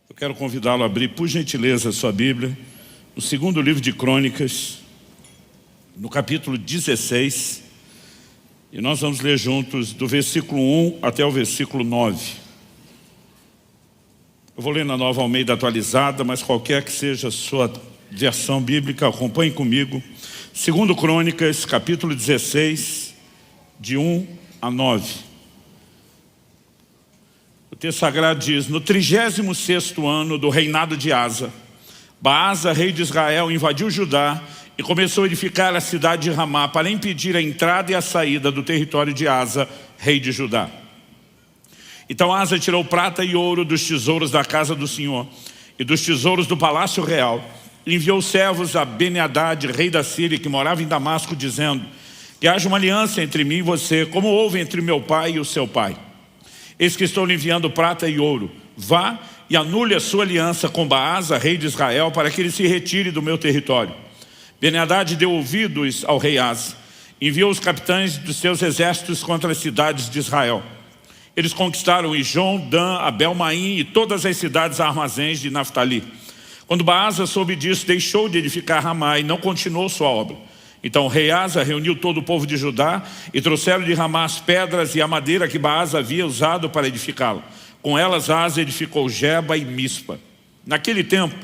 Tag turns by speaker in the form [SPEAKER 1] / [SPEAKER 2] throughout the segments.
[SPEAKER 1] Eu quero convidá-lo a abrir, por gentileza, a sua Bíblia, no segundo livro de Crônicas, no capítulo 16, e nós vamos ler juntos do versículo 1 até o versículo 9. Eu vou ler na Nova Almeida atualizada, mas qualquer que seja a sua versão bíblica, acompanhe comigo. Segundo Crônicas, capítulo 16, de 1 a 9. O texto sagrado diz: no 36º ano do reinado de Asa, Baasa, rei de Israel, invadiu Judá e começou a edificar a cidade de Ramá para impedir a entrada e a saída do território de Asa, rei de Judá. Então Asa tirou prata e ouro dos tesouros da casa do Senhor e dos tesouros do palácio real, e enviou servos a Ben-Hadad, rei da Síria, que morava em Damasco, dizendo: que haja uma aliança entre mim e você, como houve entre meu pai e o seu pai. Eis que estou lhe enviando prata e ouro. Vá e anule a sua aliança com Baasa, rei de Israel, para que ele se retire do meu território. Ben-Hadad deu ouvidos ao rei Asa, enviou os capitães dos seus exércitos contra as cidades de Israel. Eles conquistaram Ijon, Dan, Abel-Maim e todas as cidades armazéns de Naftali. Quando Baasa soube disso, deixou de edificar Ramá e não continuou sua obra. Então o rei Asa reuniu todo o povo de Judá e trouxeram de Ramá as pedras e a madeira que Baasa havia usado para edificá-lo. Com elas Asa edificou Geba e Mispa. Naquele tempo,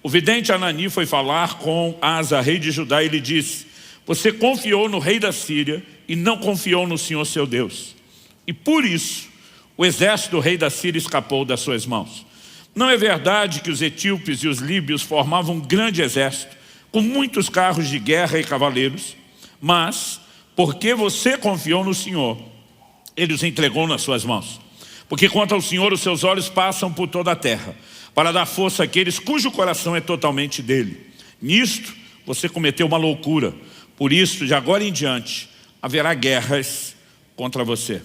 [SPEAKER 1] o vidente Anani foi falar com Asa, rei de Judá, e lhe disse: você confiou no rei da Síria e não confiou no Senhor seu Deus. E por isso o exército do rei da Síria escapou das suas mãos. Não é verdade que os etíopes e os líbios formavam um grande exército, com muitos carros de guerra e cavaleiros? Mas, porque você confiou no Senhor, Ele os entregou nas suas mãos. Porque quanto ao Senhor, os seus olhos passam por toda a terra, para dar força àqueles cujo coração é totalmente dele. Nisto, você cometeu uma loucura. Por isso, de agora em diante, haverá guerras contra você.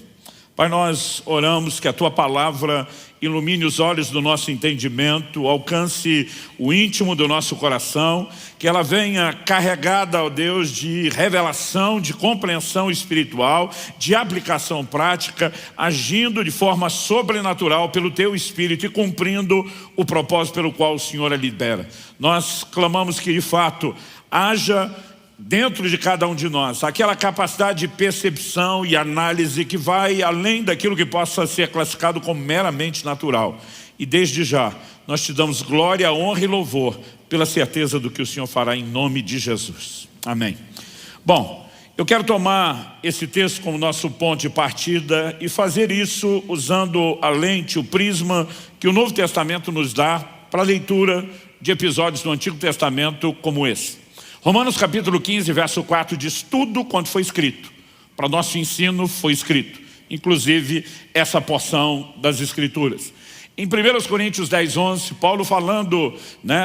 [SPEAKER 1] Pai, nós oramos que a Tua palavra ilumine os olhos do nosso entendimento, alcance o íntimo do nosso coração, que ela venha carregada, ó Deus, de revelação, de compreensão espiritual, de aplicação prática, agindo de forma sobrenatural pelo Teu Espírito e cumprindo o propósito pelo qual o Senhor a libera. Nós clamamos que de fato haja dentro de cada um de nós aquela capacidade de percepção e análise que vai além daquilo que possa ser classificado como meramente natural. E desde já nós te damos glória, honra e louvor pela certeza do que o Senhor fará em nome de Jesus. Amém. Bom, eu quero tomar esse texto como nosso ponto de partida e fazer isso usando a lente, o prisma que o Novo Testamento nos dá para a leitura de episódios do Antigo Testamento como esse. Romanos capítulo 15, verso 4 diz: tudo quanto foi escrito para nosso ensino foi escrito, inclusive essa porção das Escrituras. Em 1 Coríntios 10, 11, Paulo falando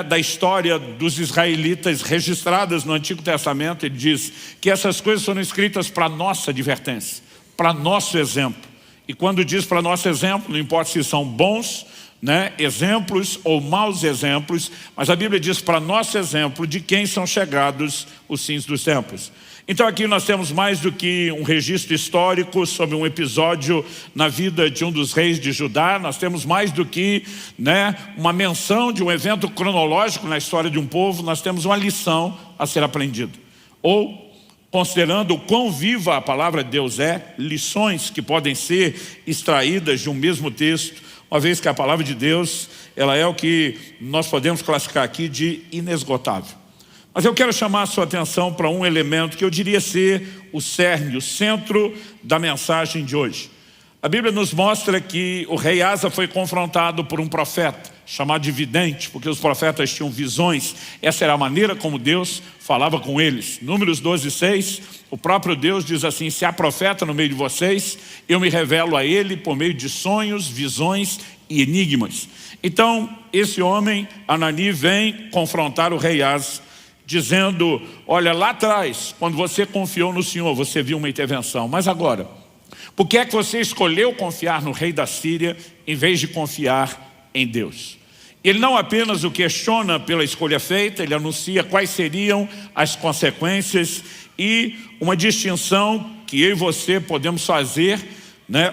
[SPEAKER 1] da história dos israelitas registradas no Antigo Testamento, ele diz que essas coisas foram escritas para nossa advertência, para nosso exemplo. E quando diz para nosso exemplo, não importa se são bons exemplos ou maus exemplos, mas a Bíblia diz para nosso exemplo de quem são chegados os fins dos tempos. Então aqui nós temos mais do que um registro histórico sobre um episódio na vida de um dos reis de Judá. Nós temos mais do que uma menção de um evento cronológico na história de um povo. Nós temos uma lição a ser aprendida. Ou, considerando o quão viva a palavra de Deus é, lições que podem ser extraídas de um mesmo texto, uma vez que a palavra de Deus, ela é o que nós podemos classificar aqui de inesgotável. Mas eu quero chamar a sua atenção para um elemento que eu diria ser o cerne, o centro da mensagem de hoje. A Bíblia nos mostra que o rei Asa foi confrontado por um profeta, chamado de vidente, porque os profetas tinham visões. Essa era a maneira como Deus falava com eles. Números 12, 6, o próprio Deus diz assim: se há profeta no meio de vocês, eu me revelo a ele por meio de sonhos, visões e enigmas. Então, esse homem, Anani, vem confrontar o rei Asa, dizendo: olha, lá atrás, quando você confiou no Senhor, você viu uma intervenção, mas agora, por que é que você escolheu confiar no rei da Síria em vez de confiar em Deus? Ele não apenas o questiona pela escolha feita, ele anuncia quais seriam as consequências e uma distinção que eu e você podemos fazer,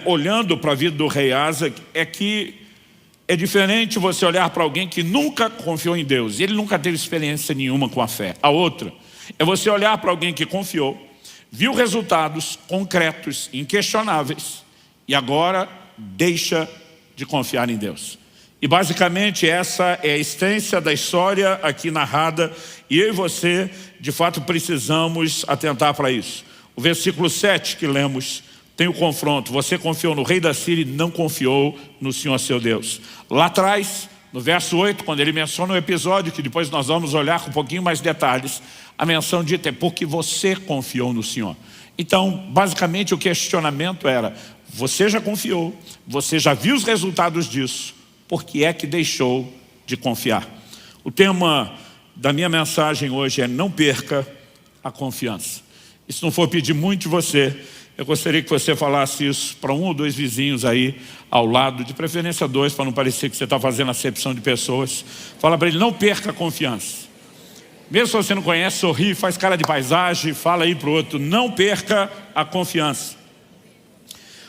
[SPEAKER 1] olhando para a vida do rei Asa, é que É diferente você olhar para alguém que nunca confiou em Deus, e ele nunca teve experiência nenhuma com a fé. A outra é você olhar para alguém que confiou, viu resultados concretos, inquestionáveis, e agora deixa de confiar em Deus. E basicamente essa é a essência da história aqui narrada, e eu e você, de fato, precisamos atentar para isso. O versículo 7 que lemos tem o confronto. Você confiou no rei da Síria e não confiou no Senhor seu Deus. Lá atrás, no verso 8, quando ele menciona o episódio, que depois nós vamos olhar com um pouquinho mais de detalhes, a menção dita é porque você confiou no Senhor. Então, basicamente o questionamento era, você já confiou, você já viu os resultados disso, por que é que deixou de confiar? O tema da minha mensagem hoje é não perca a confiança. E se não for pedir muito de você, eu gostaria que você falasse isso para 1 ou 2 vizinhos aí ao lado, de preferência 2, para não parecer que você está fazendo acepção de pessoas. Fala para ele, não perca a confiança. Mesmo se você não conhece, sorri, faz cara de paisagem, fala aí para o outro, não perca a confiança.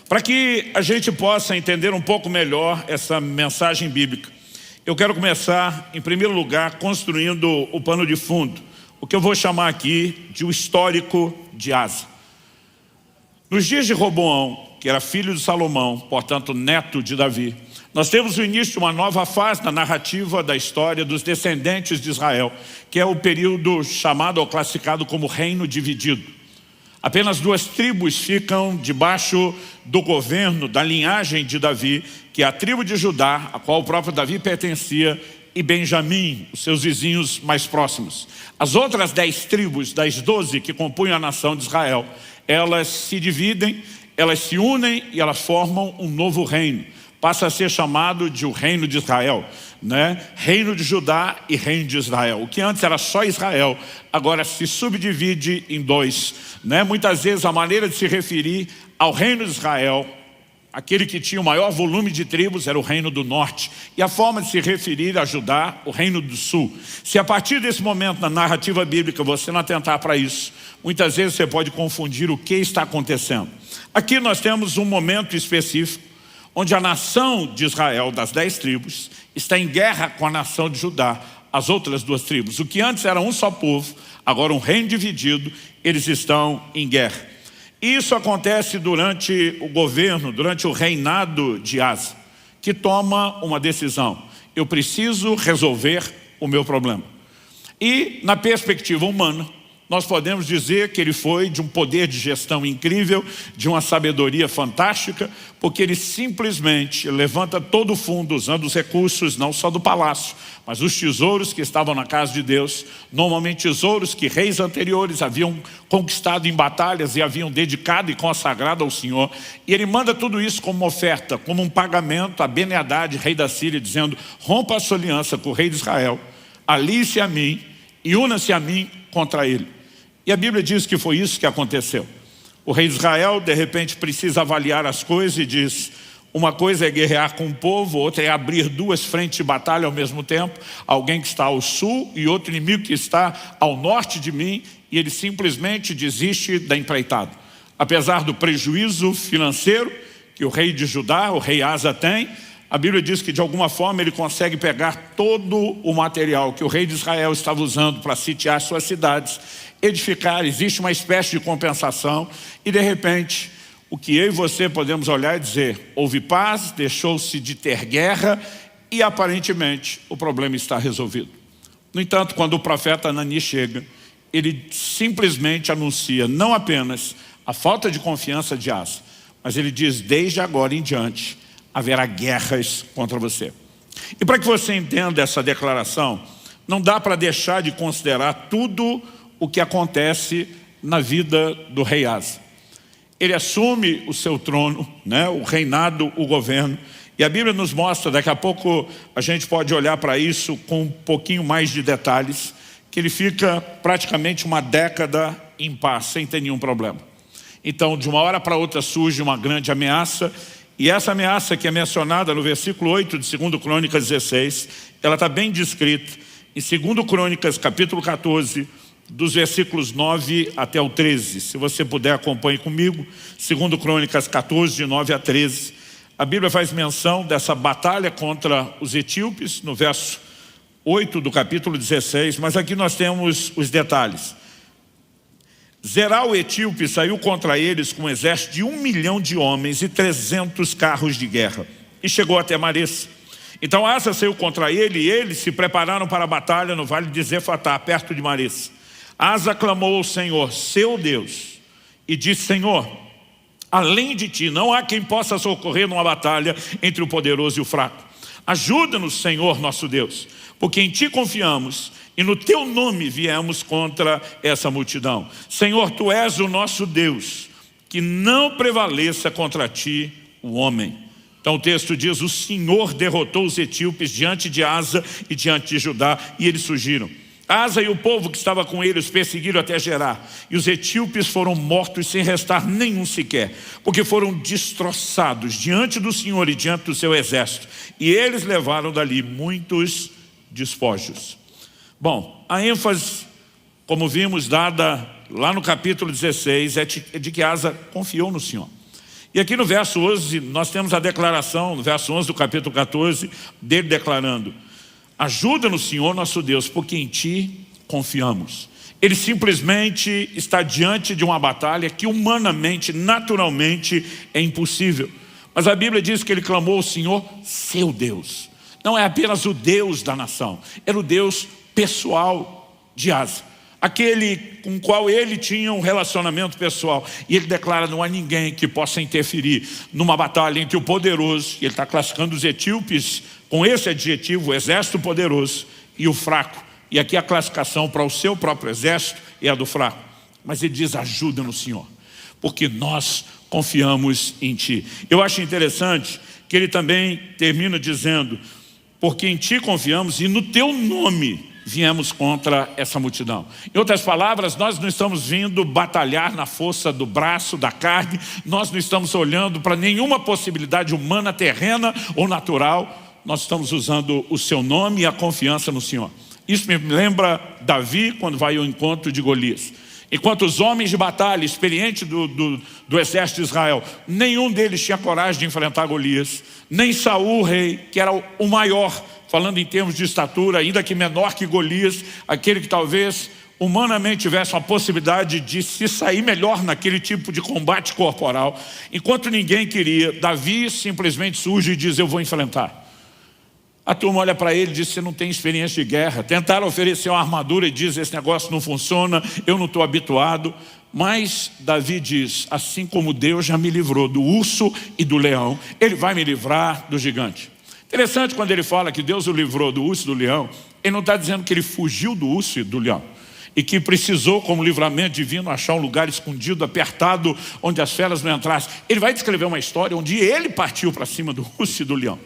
[SPEAKER 1] Para que a gente possa entender um pouco melhor essa mensagem bíblica, eu quero começar, em primeiro lugar, construindo o pano de fundo, o que eu vou chamar aqui de o histórico de Asa. Nos dias de Roboão, que era filho de Salomão, portanto neto de Davi, nós temos o início de uma nova fase na narrativa da história dos descendentes de Israel, que é o período chamado ou classificado como reino dividido. Apenas 2 tribos ficam debaixo do governo da linhagem de Davi, que é a tribo de Judá, a qual o próprio Davi pertencia, e Benjamim, os seus vizinhos mais próximos. As outras 10 tribos, das 12 que compunham a nação de Israel, elas se dividem, elas se unem e elas formam um novo reino. Passa a ser chamado de o reino de Israel, né? Reino de Judá e reino de Israel. O que antes era só Israel, agora se subdivide em 2, né? Muitas vezes a maneira de se referir ao reino de Israel, aquele que tinha o maior volume de tribos, era o reino do norte. E a forma de se referir a Judá, o reino do sul. Se a partir desse momento na narrativa bíblica você não atentar para isso, muitas vezes você pode confundir o que está acontecendo. Aqui nós temos um momento específico, onde a nação de Israel, das 10 tribos, está em guerra com a nação de Judá, as outras 2 tribos. O que antes era um só povo, agora um reino dividido, eles estão em guerra. Isso acontece durante o governo, durante o reinado de Asa, que toma uma decisão. Eu preciso resolver o meu problema. E na perspectiva humana, nós podemos dizer que ele foi de um poder de gestão incrível, de uma sabedoria fantástica, porque ele simplesmente levanta todo o fundo, usando os recursos não só do palácio, mas os tesouros que estavam na casa de Deus, normalmente tesouros que reis anteriores haviam conquistado em batalhas e haviam dedicado e consagrado ao Senhor. E ele manda tudo isso como uma oferta, como um pagamento a Ben-Hadad, rei da Síria, dizendo, rompa a sua aliança com o rei de Israel, alie-se a mim e una-se a mim contra ele. E a Bíblia diz que foi isso que aconteceu. O rei de Israel, de repente, precisa avaliar as coisas e diz, uma coisa é guerrear com o povo, outra é abrir 2 frentes de batalha ao mesmo tempo, alguém que está ao sul e outro inimigo que está ao norte de mim, e ele simplesmente desiste da empreitada. Apesar do prejuízo financeiro que o rei de Judá, o rei Asa tem, a Bíblia diz que de alguma forma ele consegue pegar todo o material que o rei de Israel estava usando para sitiar suas cidades, edificar, existe uma espécie de compensação, e de repente o que eu e você podemos olhar e dizer, houve paz, deixou-se de ter guerra e aparentemente o problema está resolvido. No entanto, quando o profeta Anani chega, ele simplesmente anuncia não apenas a falta de confiança de Asa, mas ele diz, desde agora em diante haverá guerras contra você. E para que você entenda essa declaração, não dá para deixar de considerar tudo o que acontece na vida do rei Asa. Ele assume o seu trono, né, o reinado, o governo, e a Bíblia nos mostra, daqui a pouco a gente pode olhar para isso com um pouquinho mais de detalhes, que ele fica praticamente uma década em paz, sem ter nenhum problema. Então, de uma hora para outra surge uma grande ameaça, e essa ameaça que é mencionada no versículo 8 de 2 Crônicas 16, ela está bem descrita em 2 Crônicas capítulo 14, dos versículos 9 até o 13. Se você puder, acompanhe comigo. 2 Crônicas 14, de 9 a 13. A Bíblia faz menção dessa batalha contra os etíopes, no verso 8 do capítulo 16, mas aqui nós temos os detalhes. Zerá o etíope saiu contra eles com um exército de 1 milhão de homens e 300 carros de guerra, e chegou até Maresa. Então Asa saiu contra ele, e eles se prepararam para a batalha no vale de Zefatá, perto de Maresa. Asa clamou ao Senhor, seu Deus, e disse: Senhor, além de ti não há quem possa socorrer numa batalha entre o poderoso e o fraco. Ajuda-nos, Senhor nosso Deus, porque em ti confiamos e no teu nome viemos contra essa multidão. Senhor, tu és o nosso Deus, que não prevaleça contra ti o homem. Então o texto diz: o Senhor derrotou os etíopes diante de Asa e diante de Judá, e eles fugiram. Asa e o povo que estava com ele os perseguiram até Gerá, e os etíopes foram mortos sem restar nenhum sequer, porque foram destroçados diante do Senhor e diante do seu exército, e eles levaram dali muitos despojos. Bom, a ênfase, como vimos, dada lá no capítulo 16, é de que Asa confiou no Senhor. E aqui no verso 11, nós temos a declaração, no verso 11 do capítulo 14, dele declarando: ajuda-nos, Senhor nosso Deus, porque em ti confiamos. Ele simplesmente está diante de uma batalha que humanamente, naturalmente é impossível. Mas a Bíblia diz que ele clamou ao Senhor, seu Deus. Não é apenas o Deus da nação, era o Deus pessoal de Asa, aquele com o qual ele tinha um relacionamento pessoal. E ele declara: não há ninguém que possa interferir numa batalha entre o poderoso, e ele está classificando os etíopes com esse adjetivo, o exército poderoso, e o fraco. E aqui a classificação para o seu próprio exército é a do fraco. Mas ele diz: ajuda no Senhor, porque nós confiamos em ti. Eu acho interessante que ele também termina dizendo: porque em ti confiamos e no teu nome viemos contra essa multidão. Em outras palavras, nós não estamos vindo batalhar na força do braço, da carne, nós não estamos olhando para nenhuma possibilidade humana, terrena ou natural, nós estamos usando o seu nome e a confiança no Senhor. Isso me lembra Davi quando vai ao encontro de Golias. Enquanto os homens de batalha, experientes do exército de Israel, nenhum deles tinha coragem de enfrentar Golias, nem Saul, rei, que era o maior, falando em termos de estatura, ainda que menor que Golias, aquele que talvez humanamente tivesse uma possibilidade de se sair melhor naquele tipo de combate corporal. Enquanto ninguém queria, Davi simplesmente surge e diz: eu vou enfrentar. A turma olha para ele e diz: você não tem experiência de guerra. Tentaram oferecer uma armadura e diz: esse negócio não funciona, eu não estou habituado. Mas Davi diz: assim como Deus já me livrou do urso e do leão, ele vai me livrar do gigante. Interessante quando ele fala que Deus o livrou do urso e do leão, ele não está dizendo que ele fugiu do urso e do leão, e que precisou, como livramento divino, achar um lugar escondido, apertado, onde as feras não entrassem. Ele vai descrever uma história onde ele partiu para cima do urso e do leão.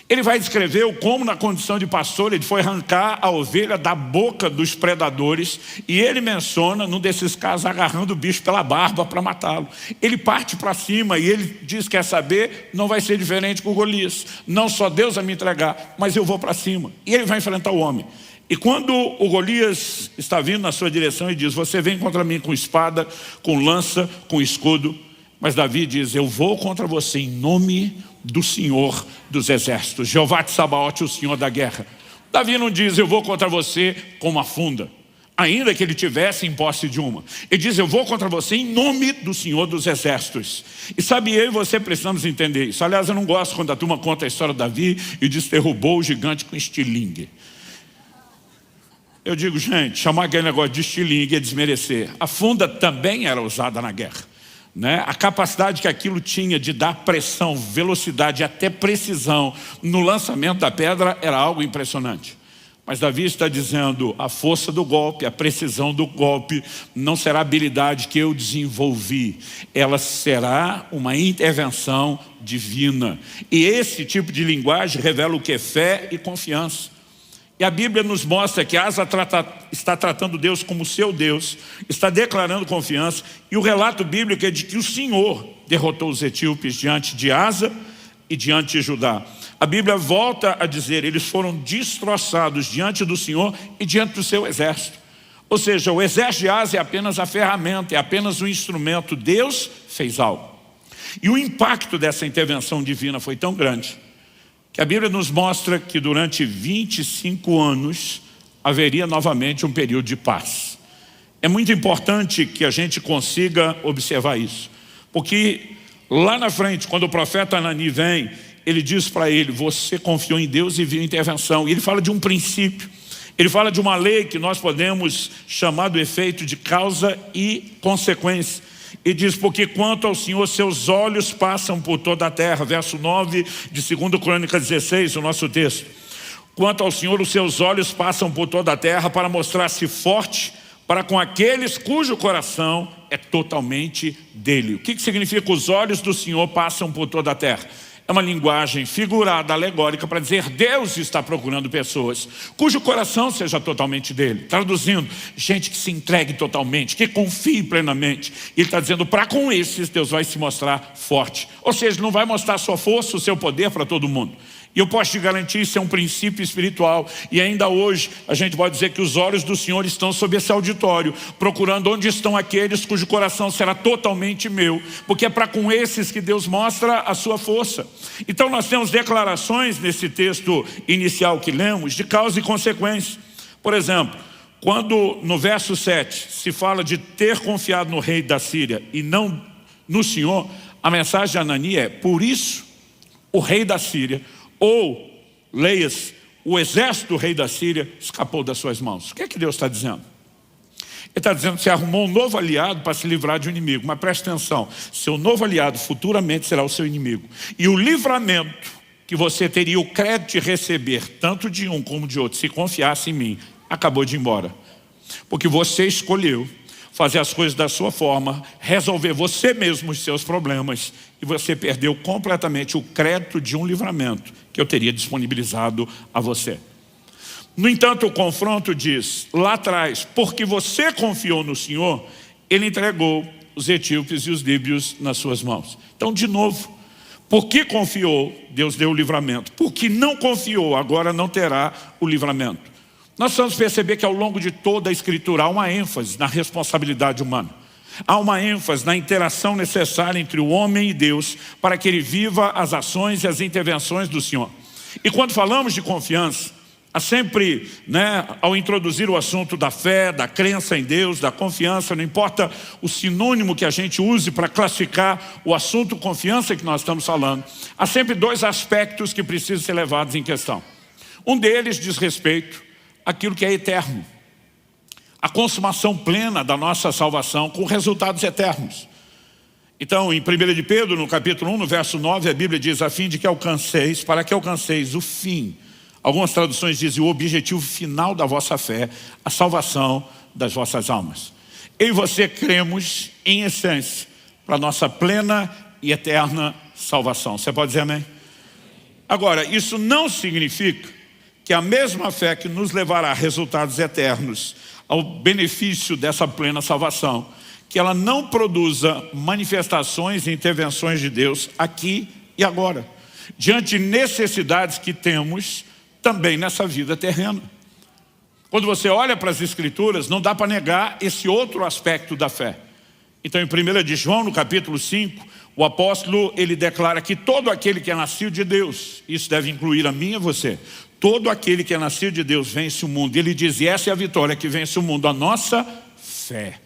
[SPEAKER 1] Ele vai descrever como, na condição de pastor, ele foi arrancar a ovelha da boca dos predadores, e ele menciona, num desses casos, agarrando o bicho pela barba para matá-lo. Ele parte para cima e ele diz: quer saber, não vai ser diferente com Golias. Não só Deus vai me entregar, mas eu vou para cima. E ele vai enfrentar o homem. E quando o Golias está vindo na sua direção, ele diz: você vem contra mim com espada, com lança, com escudo. Mas Davi diz: eu vou contra você em nome do Senhor dos exércitos, Jeová de Sabaote, o Senhor da guerra. Davi não diz: eu vou contra você com uma funda, ainda que ele tivesse em posse de uma. Ele diz: eu vou contra você em nome do Senhor dos exércitos. E sabe, eu e você precisamos entender isso. Aliás, eu não gosto quando a turma conta a história de Davi e diz: derrubou o gigante com estilingue. Eu digo: gente, chamar aquele negócio de estilingue é desmerecer. A funda também era usada na guerra, né? A capacidade que aquilo tinha de dar pressão, velocidade e até precisão no lançamento da pedra era algo impressionante. Mas Davi está dizendo: a força do golpe, a precisão do golpe não será habilidade que eu desenvolvi, ela será uma intervenção divina. E esse tipo de linguagem revela o que é fé e confiança. E a Bíblia nos mostra que Asa está tratando Deus como seu Deus, está declarando confiança, e o relato bíblico é de que o Senhor derrotou os etíopes diante de Asa e diante de Judá. A Bíblia volta a dizer: eles foram destroçados diante do Senhor e diante do seu exército. Ou seja, o exército de Asa é apenas a ferramenta, é apenas um instrumento. Deus fez algo. E o impacto dessa intervenção divina foi tão grande que a Bíblia nos mostra que durante 25 anos haveria novamente um período de paz. É muito importante que a gente consiga observar isso, porque lá na frente, quando o profeta Anani vem, ele diz para ele: você confiou em Deus e viu intervenção. E ele fala de um princípio, ele fala de uma lei que nós podemos chamar do efeito de causa e consequência. E diz: porque quanto ao Senhor, seus olhos passam por toda a terra. Verso 9 de 2 Crônicas 16, o nosso texto. Quanto ao Senhor, os seus olhos passam por toda a terra para mostrar-se forte para com aqueles cujo coração é totalmente dele. O que significa os olhos do Senhor passam por toda a terra? É uma linguagem figurada, alegórica, para dizer Deus está procurando pessoas cujo coração seja totalmente dele. Traduzindo, gente que se entregue totalmente, que confie plenamente. Ele está dizendo, para com esses Deus vai se mostrar forte. Ou seja, não vai mostrar a sua força, o seu poder para todo mundo. E eu posso te garantir, isso é um princípio espiritual. E ainda hoje, a gente pode dizer que os olhos do Senhor estão sobre esse auditório, procurando onde estão aqueles cujo coração será totalmente meu. Porque é para com esses que Deus mostra a sua força. Então nós temos declarações nesse texto inicial que lemos, de causa e consequência. Por exemplo, quando no verso 7 se fala de ter confiado no rei da Síria e não no Senhor, a mensagem de Anani é: por isso o rei da Síria, ou, leia-se, o exército do rei da Síria escapou das suas mãos. O que é que Deus está dizendo? Ele está dizendo que você arrumou um novo aliado para se livrar de um inimigo. Mas preste atenção, seu novo aliado futuramente será o seu inimigo. E o livramento que você teria o crédito de receber, tanto de um como de outro, se confiasse em mim, acabou de ir embora. Porque você escolheu fazer as coisas da sua forma, resolver você mesmo os seus problemas, e você perdeu completamente o crédito de um livramento que eu teria disponibilizado a você. No entanto, o confronto diz, lá atrás, porque você confiou no Senhor, Ele entregou os etíopes e os líbios nas suas mãos. Então, de novo, porque confiou, Deus deu o livramento. Porque não confiou, agora não terá o livramento. Nós vamos perceber que ao longo de toda a Escritura há uma ênfase na responsabilidade humana. Há uma ênfase na interação necessária entre o homem e Deus para que ele viva as ações e as intervenções do Senhor. E quando falamos de confiança, há sempre, ao introduzir o assunto da fé, da crença em Deus, da confiança, não importa o sinônimo que a gente use para classificar o assunto confiança que nós estamos falando, há sempre dois aspectos que precisam ser levados em questão. Um deles diz respeito àquilo que é eterno. A consumação plena da nossa salvação com resultados eternos. Então, em 1 de Pedro, no capítulo 1, no verso 9, a Bíblia diz, a fim de que alcanceis, para que alcanceis o fim. Algumas traduções dizem o objetivo final da vossa fé, a salvação das vossas almas. Eu e você cremos, em essência, para a nossa plena e eterna salvação. Você pode dizer amém? Agora, isso não significa que a mesma fé que nos levará a resultados eternos, ao benefício dessa plena salvação, que ela não produza manifestações e intervenções de Deus aqui e agora, diante de necessidades que temos também nessa vida terrena. Quando você olha para as Escrituras, não dá para negar esse outro aspecto da fé. Então, em 1 de João, no capítulo 5, o apóstolo, ele declara que todo aquele que é nascido de Deus, isso deve incluir a mim e a você, todo aquele que é nascido de Deus vence o mundo. Ele diz, e essa é a vitória que vence o mundo, a nossa fé.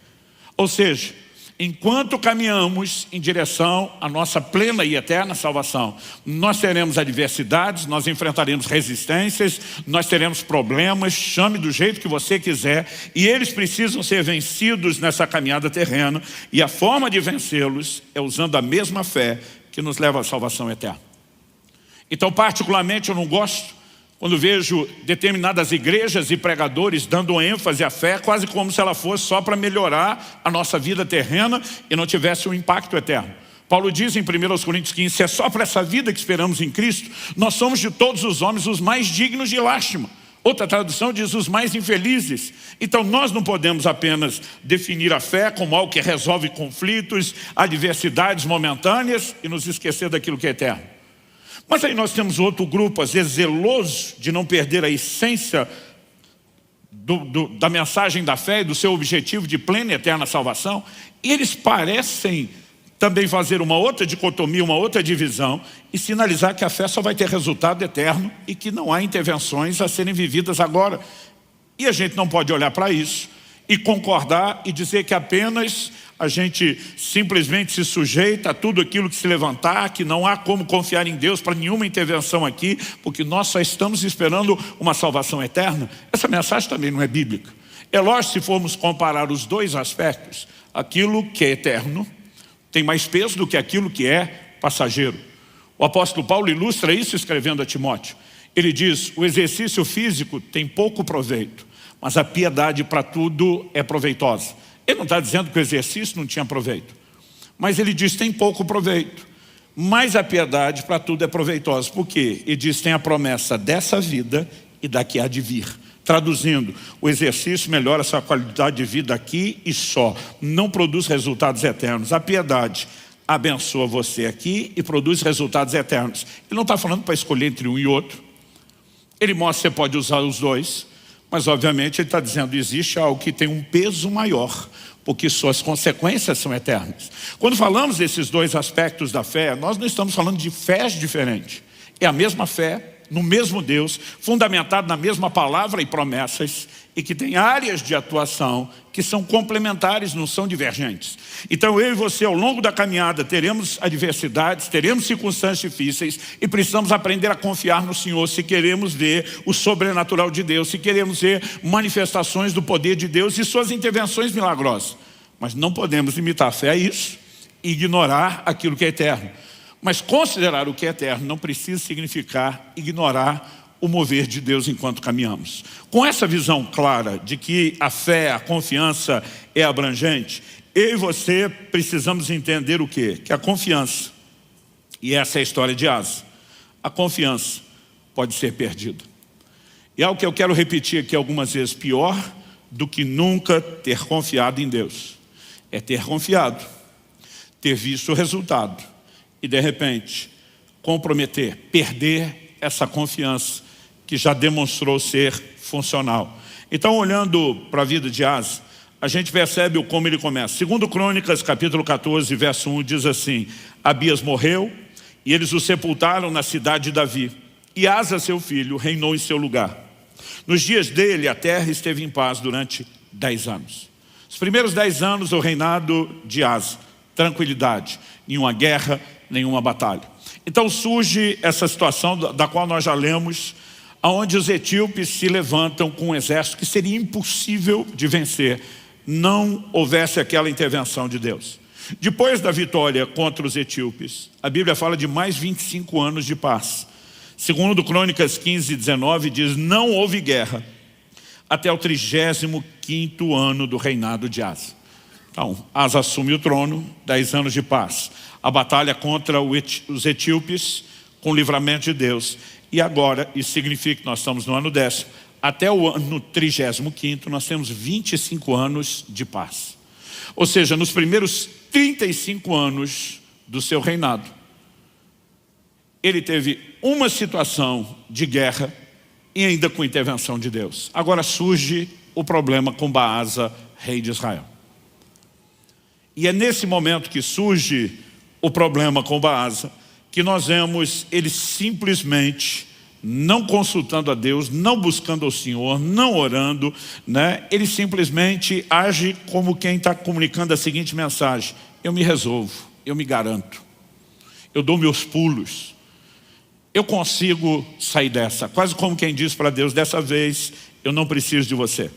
[SPEAKER 1] Ou seja, enquanto caminhamos em direção à nossa plena e eterna salvação, nós teremos adversidades, nós enfrentaremos resistências, nós teremos problemas, chame do jeito que você quiser, e eles precisam ser vencidos nessa caminhada terrena, e a forma de vencê-los é usando a mesma fé que nos leva à salvação eterna. Então, particularmente, eu não gosto quando vejo determinadas igrejas e pregadores dando ênfase à fé, quase como se ela fosse só para melhorar a nossa vida terrena e não tivesse um impacto eterno. Paulo diz em 1 Coríntios 15, se é só para essa vida que esperamos em Cristo, nós somos de todos os homens os mais dignos de lástima. Outra tradução diz os mais infelizes. Então nós não podemos apenas definir a fé como algo que resolve conflitos, adversidades momentâneas e nos esquecer daquilo que é eterno. Mas aí nós temos outro grupo, às vezes zeloso de não perder a essência da mensagem da fé e do seu objetivo de plena e eterna salvação. E eles parecem também fazer uma outra dicotomia, uma outra divisão e sinalizar que a fé só vai ter resultado eterno e que não há intervenções a serem vividas agora. E a gente não pode olhar para isso e concordar e dizer que apenas a gente simplesmente se sujeita a tudo aquilo que se levantar, que não há como confiar em Deus para nenhuma intervenção aqui, porque nós só estamos esperando uma salvação eterna. Essa mensagem também não é bíblica. É lógico, se formos comparar os dois aspectos, aquilo que é eterno tem mais peso do que aquilo que é passageiro. O apóstolo Paulo ilustra isso escrevendo a Timóteo. Ele diz, o exercício físico tem pouco proveito, mas a piedade para tudo é proveitosa. Ele não está dizendo que o exercício não tinha proveito, mas ele diz tem pouco proveito, mas a piedade para tudo é proveitosa. Por quê? Ele diz tem a promessa dessa vida e da que há de vir. Traduzindo, o exercício melhora a sua qualidade de vida aqui e só, não produz resultados eternos. A piedade abençoa você aqui e produz resultados eternos. Ele não está falando para escolher entre um e outro. Ele mostra que você pode usar os dois, mas obviamente ele está dizendo que existe algo que tem um peso maior, porque suas consequências são eternas. Quando falamos desses dois aspectos da fé, nós não estamos falando de fés diferentes. É a mesma fé, no mesmo Deus, fundamentado na mesma palavra e promessas, e que tem áreas de atuação que são complementares, não são divergentes. Então eu e você, ao longo da caminhada, teremos adversidades, teremos circunstâncias difíceis e precisamos aprender a confiar no Senhor se queremos ver o sobrenatural de Deus, se queremos ver manifestações do poder de Deus e suas intervenções milagrosas. Mas não podemos limitar a fé a isso e ignorar aquilo que é eterno. Mas considerar o que é eterno não precisa significar ignorar o mover de Deus enquanto caminhamos. Com essa visão clara de que a fé, a confiança é abrangente, eu e você precisamos entender o quê? Que a confiança, e essa é a história de Asa, a confiança pode ser perdida. E é algo que eu quero repetir aqui algumas vezes, pior do que nunca ter confiado em Deus. É ter confiado, ter visto o resultado e de repente comprometer, perder essa confiança que já demonstrou ser funcional. Então, olhando para a vida de Asa, a gente percebe como ele começa. Segundo Crônicas, capítulo 14, verso 1, diz assim, Abias morreu e eles o sepultaram na cidade de Davi. E Asa, seu filho, reinou em seu lugar. Nos dias dele, a terra esteve em paz durante 10 anos. Os primeiros 10 anos do reinado de Asa, tranquilidade, nenhuma guerra, nenhuma batalha. Então surge essa situação da qual nós já lemos, onde os etíopes se levantam com um exército que seria impossível de vencer, não houvesse aquela intervenção de Deus. Depois da vitória contra os etíopes, a Bíblia fala de mais 25 anos de paz. Segundo Crônicas 15, 19, diz, não houve guerra até o 35º ano do reinado de Asa. Então, Asa assume o trono, 10 anos de paz. A batalha contra os etíopes, com o livramento de Deus. E agora, isso significa que nós estamos no ano 10º. Até o ano 35º, nós temos 25 anos de paz. Ou seja, nos primeiros 35 anos do seu reinado, ele teve uma situação de guerra e ainda com intervenção de Deus. Agora surge o problema com Baasa, rei de Israel. E é nesse momento que surge o problema com Baasa, que nós vemos ele simplesmente não consultando a Deus, não buscando ao Senhor, não orando, né? Ele simplesmente age como quem está comunicando a seguinte mensagem: eu me resolvo, eu me garanto, eu dou meus pulos, eu consigo sair dessa. Quase como quem diz para Deus, dessa vez eu não preciso de você.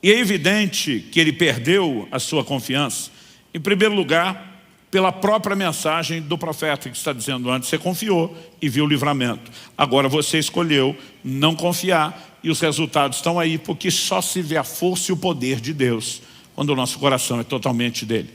[SPEAKER 1] E é evidente que ele perdeu a sua confiança, em primeiro lugar, pela própria mensagem do profeta que está dizendo antes, você confiou e viu o livramento. Agora você escolheu não confiar e os resultados estão aí, porque só se vê a força e o poder de Deus quando o nosso coração é totalmente dele.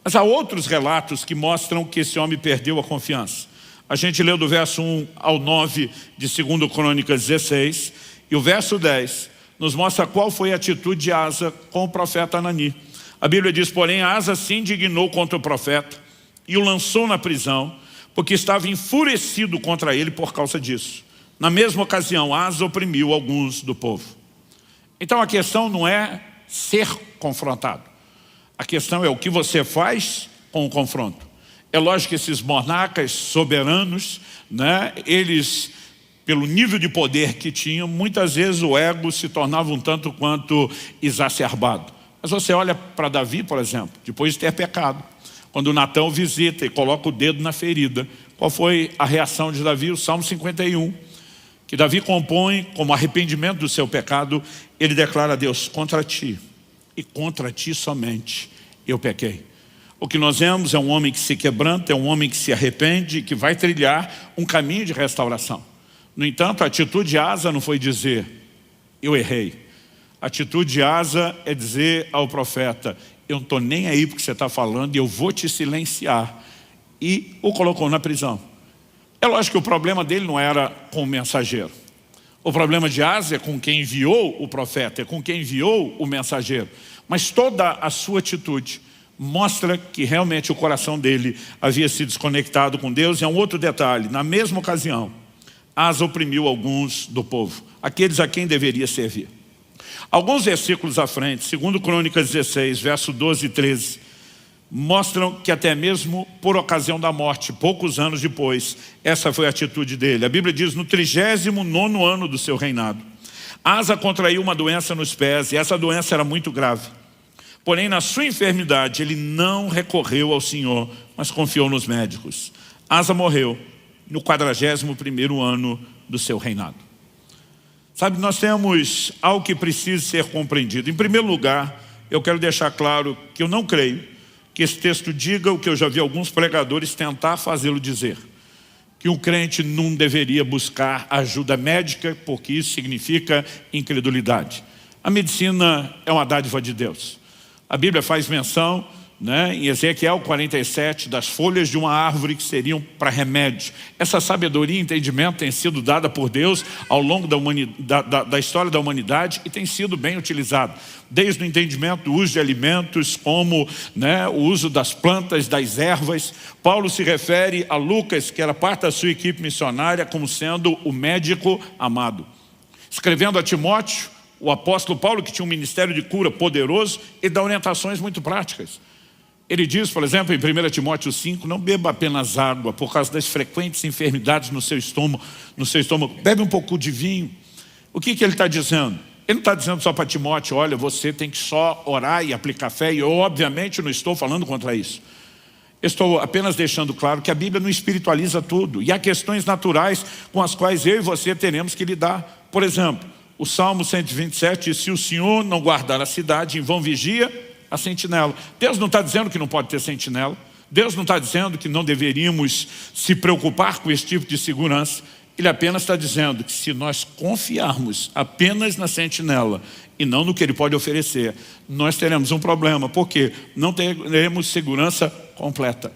[SPEAKER 1] Mas há outros relatos que mostram que esse homem perdeu a confiança. A gente leu do verso 1 ao 9 de 2 Crônicas 16 e o verso 10 nos mostra qual foi a atitude de Asa com o profeta Anani. A Bíblia diz, porém, Asa se indignou contra o profeta e o lançou na prisão, porque estava enfurecido contra ele por causa disso. Na mesma ocasião, Asa oprimiu alguns do povo. Então a questão não é ser confrontado. A questão é o que você faz com o confronto. É lógico que esses monarcas soberanos, né, eles, pelo nível de poder que tinham, muitas vezes o ego se tornava um tanto quanto exacerbado. Mas você olha para Davi, por exemplo, depois de ter pecado, quando Natã o visita e coloca o dedo na ferida, qual foi a reação de Davi? O Salmo 51, que Davi compõe como arrependimento do seu pecado. Ele declara a Deus: contra ti, e contra ti somente, eu pequei. O que nós vemos é um homem que se quebranta, é um homem que se arrepende, que vai trilhar um caminho de restauração. No entanto, a atitude de Asa não foi dizer: eu errei. A atitude de Asa é dizer ao profeta: eu não estou nem aí porque você está falando e eu vou te silenciar. E o colocou na prisão. É lógico que o problema dele não era com o mensageiro. O problema de Asa é com quem enviou o profeta, é com quem enviou o mensageiro. Mas toda a sua atitude mostra que realmente o coração dele havia se desconectado com Deus. E é um outro detalhe: na mesma ocasião, Asa oprimiu alguns do povo, aqueles a quem deveria servir. Alguns versículos à frente, 2 Crônicas 16, verso 12 e 13, mostram que até mesmo por ocasião da morte, poucos anos depois, essa foi a atitude dele. A Bíblia diz: no 39º ano do seu reinado, Asa contraiu uma doença nos pés, e essa doença era muito grave. Porém, na sua enfermidade, ele não recorreu ao Senhor, mas confiou nos médicos. Asa morreu no 41º ano do seu reinado. Sabe, nós temos algo que precisa ser compreendido. Em primeiro lugar, eu quero deixar claro que eu não creio que esse texto diga o que eu já vi alguns pregadores tentar fazê-lo dizer: que um crente não deveria buscar ajuda médica, porque isso significa incredulidade. A medicina é uma dádiva de Deus. A Bíblia faz menção, né, em Ezequiel 47, das folhas de uma árvore que seriam para remédio. Essa sabedoria e entendimento tem sido dada por Deus ao longo da história da humanidade e tem sido bem utilizado. Desde o entendimento do uso de alimentos, como, né, o uso das plantas, das ervas. Paulo se refere a Lucas, que era parte da sua equipe missionária, como sendo o médico amado. Escrevendo a Timóteo, o apóstolo Paulo, que tinha um ministério de cura poderoso, ele dá orientações muito práticas. Ele diz, por exemplo, em 1 Timóteo 5, não beba apenas água por causa das frequentes enfermidades no seu estômago. Bebe um pouco de vinho. O que ele está dizendo? Ele não está dizendo só para Timóteo: olha, você tem que só orar e aplicar fé. E eu, obviamente, não estou falando contra isso. Estou apenas deixando claro que a Bíblia não espiritualiza tudo. E há questões naturais com as quais eu e você teremos que lidar. Por exemplo, o Salmo 127 diz: se o Senhor não guardar a cidade, em vão vigia a sentinela. Deus não está dizendo que não pode ter sentinela. Deus não está dizendo que não deveríamos se preocupar com esse tipo de segurança. Ele apenas está dizendo que se nós confiarmos apenas na sentinela e não no que ele pode oferecer, nós teremos um problema, porque não teremos segurança completa.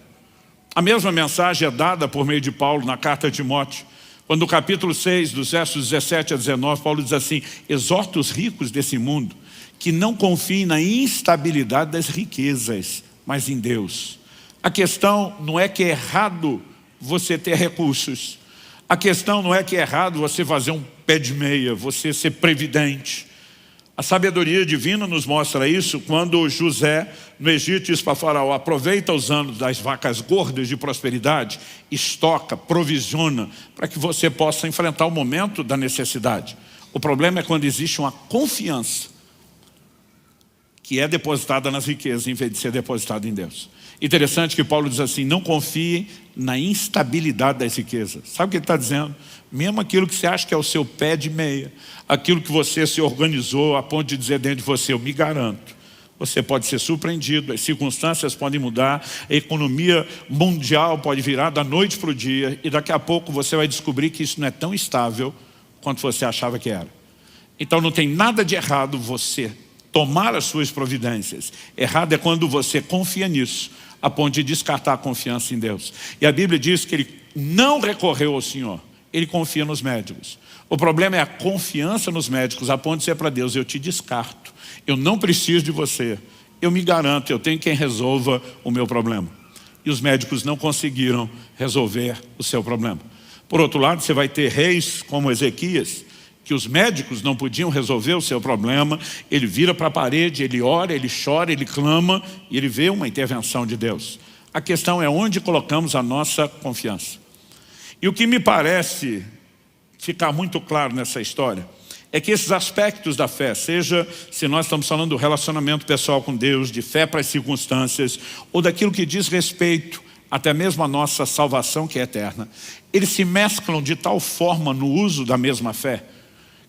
[SPEAKER 1] A mesma mensagem é dada por meio de Paulo na carta a Timóteo. Quando no capítulo 6, dos versos 17 a 19, Paulo diz assim: exorta os ricos desse mundo que não confiem na instabilidade das riquezas, mas em Deus. A questão não é que é errado você ter recursos. A questão não é que é errado você fazer um pé de meia, você ser previdente. A sabedoria divina nos mostra isso quando José, no Egito, diz para Faraó: aproveita os anos das vacas gordas de prosperidade, estoca, provisiona, para que você possa enfrentar o momento da necessidade. O problema é quando existe uma confiança que é depositada nas riquezas, em vez de ser depositada em Deus. Interessante que Paulo diz assim: não confie na instabilidade das riquezas. Sabe o que ele está dizendo? Mesmo aquilo que você acha que é o seu pé de meia, aquilo que você se organizou a ponto de dizer dentro de você: eu me garanto, você pode ser surpreendido, as circunstâncias podem mudar, a economia mundial pode virar da noite para o dia, e daqui a pouco você vai descobrir que isso não é tão estável quanto você achava que era. Então não tem nada de errado você tomar as suas providências. Errado é quando você confia nisso, a ponto de descartar a confiança em Deus. E a Bíblia diz que ele não recorreu ao Senhor, ele confia nos médicos. O problema é a confiança nos médicos, a ponto de ser para Deus: eu te descarto, eu não preciso de você, eu me garanto, eu tenho quem resolva o meu problema. E os médicos não conseguiram resolver o seu problema. Por outro lado, você vai ter reis como Ezequias, que os médicos não podiam resolver o seu problema. Ele vira para a parede, ele ora, ele chora, ele clama, e ele vê uma intervenção de Deus. A questão é onde colocamos a nossa confiança. E o que me parece ficar muito claro nessa história é que esses aspectos da fé, seja se nós estamos falando do relacionamento pessoal com Deus, de fé para as circunstâncias, ou daquilo que diz respeito até mesmo à nossa salvação que é eterna, eles se mesclam de tal forma no uso da mesma fé,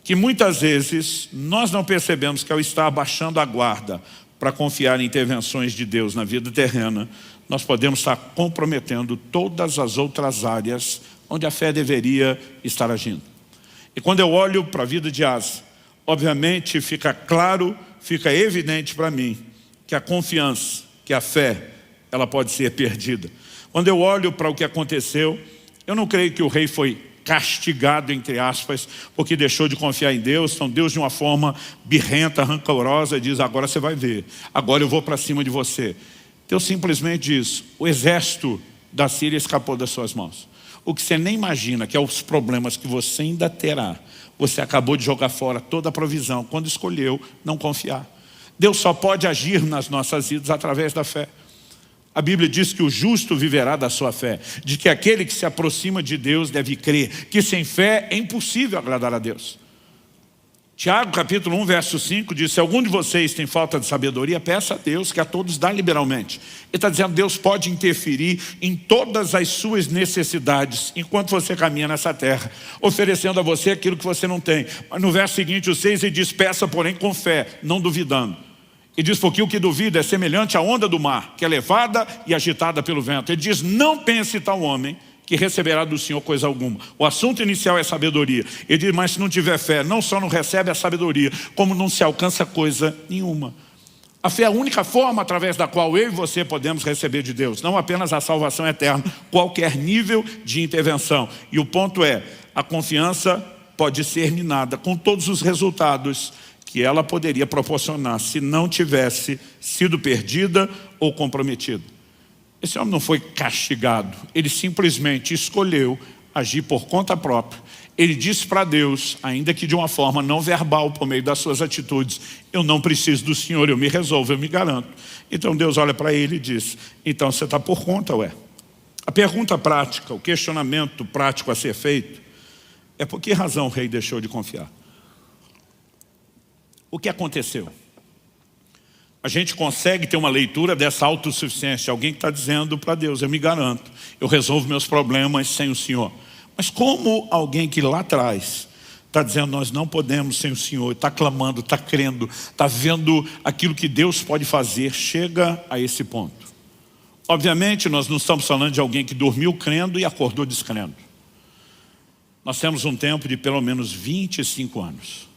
[SPEAKER 1] que muitas vezes nós não percebemos que ao estar baixando a guarda para confiar em intervenções de Deus na vida terrena, nós podemos estar comprometendo todas as outras áreas onde a fé deveria estar agindo. E quando eu olho para a vida de Asa, obviamente fica claro, fica evidente para mim que a confiança, que a fé, ela pode ser perdida. Quando eu olho para o que aconteceu, eu não creio que o rei foi castigado, entre aspas, porque deixou de confiar em Deus. Então Deus, de uma forma birrenta, rancorosa, diz: agora você vai ver, agora eu vou para cima de você. Deus simplesmente diz: o exército da Síria escapou das suas mãos. O que você nem imagina, que é os problemas que você ainda terá, você acabou de jogar fora toda a provisão quando escolheu não confiar. Deus só pode agir nas nossas vidas através da fé. A Bíblia diz que o justo viverá da sua fé, de que aquele que se aproxima de Deus deve crer, que sem fé é impossível agradar a Deus. Tiago capítulo 1 verso 5 diz: se algum de vocês tem falta de sabedoria, peça a Deus, que a todos dá liberalmente. Ele está dizendo: Deus pode interferir em todas as suas necessidades enquanto você caminha nessa terra, oferecendo a você aquilo que você não tem. Mas no verso seguinte, o 6, ele diz: peça porém com fé, não duvidando. E diz: porque o que duvida é semelhante à onda do mar, que é levada e agitada pelo vento. Ele diz: não pense tal homem que receberá do Senhor coisa alguma. O assunto inicial é sabedoria. Ele diz: mas se não tiver fé, não só não recebe a sabedoria, como não se alcança coisa nenhuma. A fé é a única forma através da qual eu e você podemos receber de Deus, não apenas a salvação eterna, qualquer nível de intervenção. E o ponto é, a confiança pode ser minada com todos os resultados que ela poderia proporcionar se não tivesse sido perdida ou comprometida. Esse homem não foi castigado, ele simplesmente escolheu agir por conta própria. Ele disse para Deus, ainda que de uma forma não verbal, por meio das suas atitudes: eu não preciso do Senhor, eu me resolvo, eu me garanto. Então Deus olha para ele e diz: então você está por conta, ué. A pergunta prática, o questionamento prático a ser feito é: por que razão o rei deixou de confiar? O que aconteceu? A gente consegue ter uma leitura dessa autossuficiência, alguém que está dizendo para Deus: eu me garanto, eu resolvo meus problemas sem o Senhor. Mas como alguém que lá atrás está dizendo: nós não podemos sem o Senhor, está clamando, está crendo, está vendo aquilo que Deus pode fazer, chega a esse ponto? Obviamente nós não estamos falando de alguém que dormiu crendo e acordou descrendo. Nós temos um tempo de pelo menos 25 anos.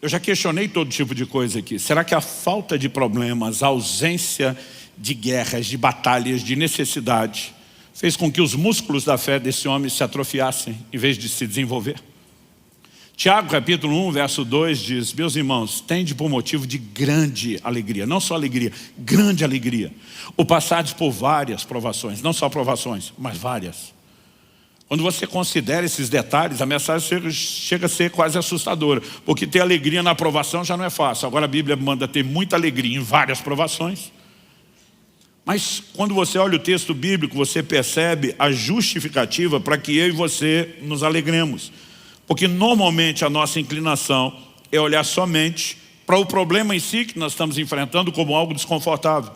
[SPEAKER 1] Eu já questionei todo tipo de coisa aqui. Será que a falta de problemas, a ausência de guerras, de batalhas, de necessidade, fez com que os músculos da fé desse homem se atrofiassem em vez de se desenvolver? Tiago capítulo 1 verso 2 diz: meus irmãos, tende por motivo de grande alegria, não só alegria, grande alegria, o passardes por várias provações, não só provações, mas várias. Quando você considera esses detalhes, a mensagem chega a ser quase assustadora, porque ter alegria na provação já não é fácil. Agora a Bíblia manda ter muita alegria em várias provações. Mas quando você olha o texto bíblico, você percebe a justificativa para que eu e você nos alegremos. Porque normalmente a nossa inclinação é olhar somente para o problema em si que nós estamos enfrentando como algo desconfortável.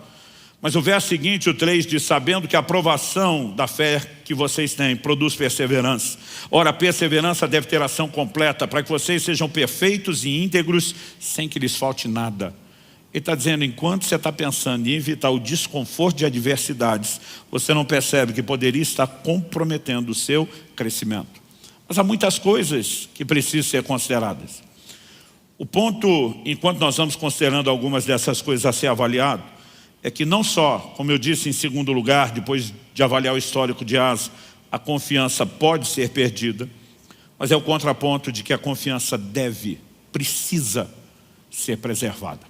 [SPEAKER 1] Mas o verso seguinte, o 3, diz: sabendo que a aprovação da fé que vocês têm produz perseverança. Ora, a perseverança deve ter ação completa, para que vocês sejam perfeitos e íntegros, sem que lhes falte nada. Ele está dizendo: enquanto você está pensando em evitar o desconforto de adversidades, você não percebe que poderia estar comprometendo o seu crescimento. Mas há muitas coisas que precisam ser consideradas. O ponto, enquanto nós vamos considerando algumas dessas coisas a ser avaliado, é que não só, como eu disse em segundo lugar, depois de avaliar o histórico de Asa, a confiança pode ser perdida, mas é o contraponto de que a confiança precisa ser preservada.